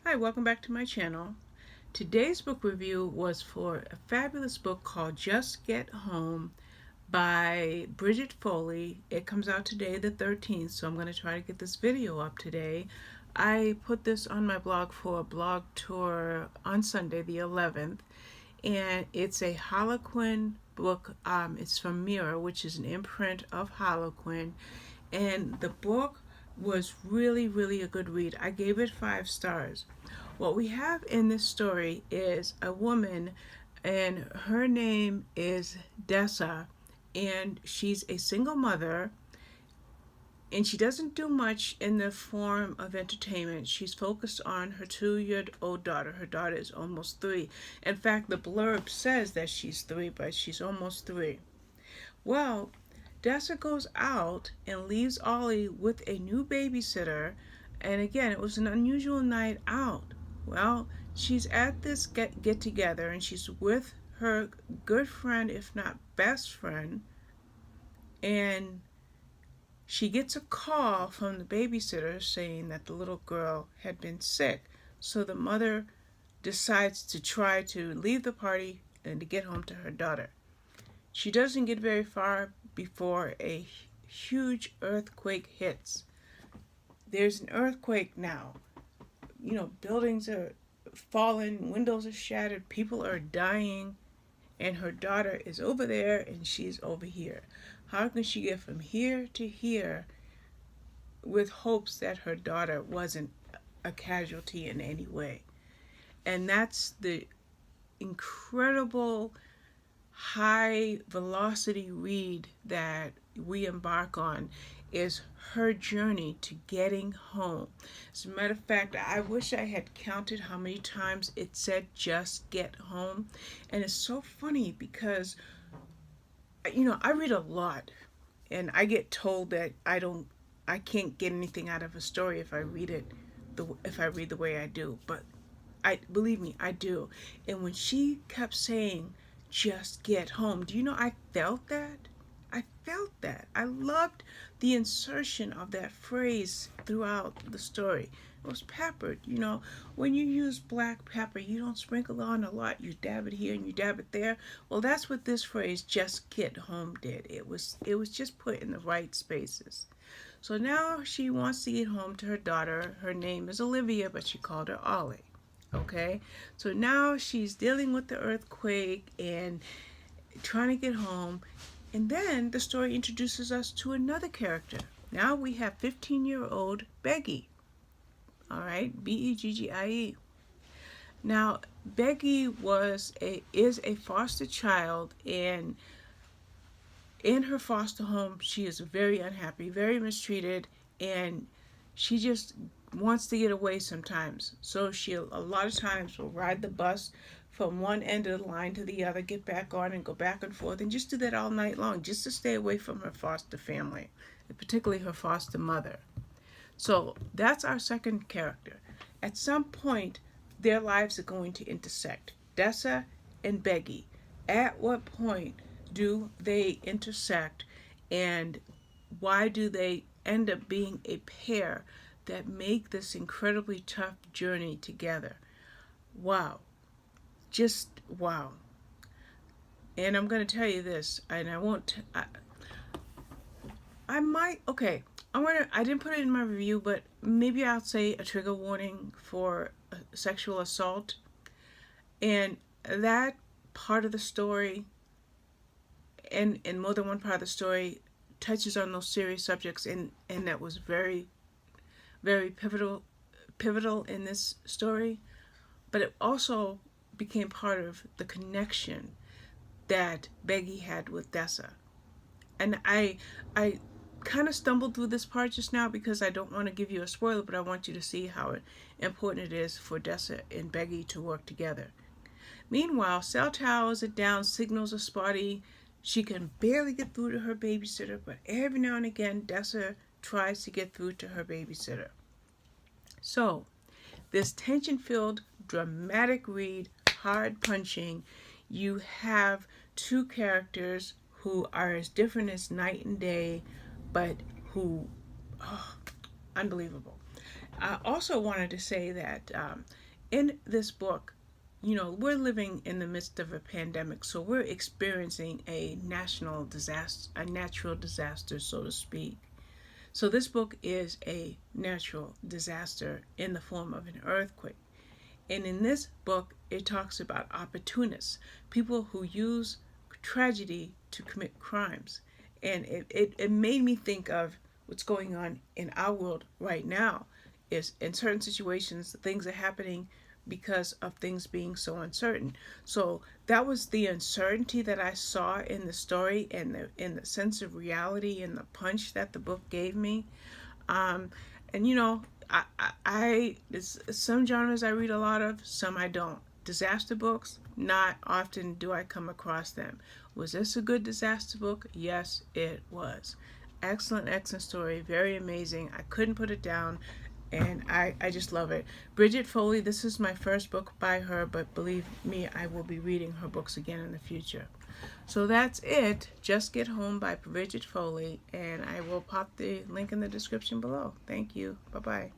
Hi, welcome back to my channel. Today's book review was for a fabulous book called Just Get Home by Bridget Foley. It comes out today the 13th, so I'm going to try to get this video up today. I put this on my blog for a blog tour on Sunday the 11th, and it's a Harlequin book. It's from Mirror, which is an imprint of Harlequin, and the book was really a good read. I gave it 5 stars. What we have in this story is a woman, and her name is Dessa, and she's a single mother, and she doesn't do much in the form of entertainment. She's focused on her 2-year-old daughter. Her daughter is almost 3. In fact, the blurb says that she's 3, but she's almost 3. Well, Dessa goes out and leaves Ollie with a new babysitter, and again, it was an unusual night out. Well, she's at this get together, and she's with her good friend, if not best friend, and she gets a call from the babysitter saying that the little girl had been sick. So the mother decides to try to leave the party and to get home to her daughter. She doesn't get very far before a huge earthquake hits. There's an earthquake now. Buildings are falling, windows are shattered, people are dying, and her daughter is over there and she's over here. How can she get from here to here with hopes that her daughter wasn't a casualty in any way? And that's the incredible high velocity read that we embark on, is her journey to getting home. As a matter of fact, I wish I had counted how many times it said just get home. And it's so funny because I read a lot, and I get told that I can't get anything out of a story if I read the way I do. But I believe me, I do. And when she kept saying just get home, do you know, I felt that. I loved the insertion of that phrase throughout the story. It was peppered. When you use black pepper, you don't sprinkle on a lot. You dab it here and you dab it there. Well, that's what this phrase just get home did. It was just put in the right spaces. So now she wants to get home to her daughter. Her name is Olivia, but she called her Ollie. Okay, so now she's dealing with the earthquake and trying to get home. And then the story introduces us to another character. Now we have 15-year-old Beggie. All right, Beggie. Now, Beggie is a foster child, and in her foster home, she is very unhappy, very mistreated, and she just wants to get away sometimes. So she a lot of times will ride the bus from one end of the line to the other, get back on and go back and forth, and just do that all night long, just to stay away from her foster family, particularly her foster mother. So that's our second character. At some point, their lives are going to intersect. Dessa and Beggie. At what point do they intersect, and why do they end up being a pair that make this incredibly tough journey together? Wow. Just wow. And I'm going to tell you this, and I won't, I might, okay, I didn't put it in my review, but maybe I'll say a trigger warning for sexual assault. And that part of the story, and more than one part of the story, touches on those serious subjects, and that was very pivotal in this story. But it also became part of the connection that Beggie had with Dessa. And I kind of stumbled through this part just now because I don't want to give you a spoiler, but I want you to see how important it is for Dessa and Beggie to work together. Meanwhile, cell towers are down, signals are spotty. She can barely get through to her babysitter, but every now and again, Dessa tries to get through to her babysitter. So, this tension-filled, dramatic read, hard punching, you have two characters who are as different as night and day, but who, unbelievable. I also wanted to say that in this book, we're living in the midst of a pandemic, so we're experiencing a national disaster, a natural disaster, so to speak. So this book is a natural disaster in the form of an earthquake. And in this book, it talks about opportunists, people who use tragedy to commit crimes. And it made me think of what's going on in our world right now. Is in certain situations, things are happening because of things being so uncertain. So that was the uncertainty that I saw in the story, and the sense of reality and the punch that the book gave me. Um, and some genres I read a lot of, some I don't. Disaster books, not often do I come across them. Was this a good disaster book? Yes, it was. Excellent, excellent story. Very amazing. I couldn't put it down, and I just love it. Bridget Foley, this is my first book by her, but believe me, I will be reading her books again in the future. So that's it. Just Get Home by Bridget Foley, and I will pop the link in the description below. Thank you. Bye bye.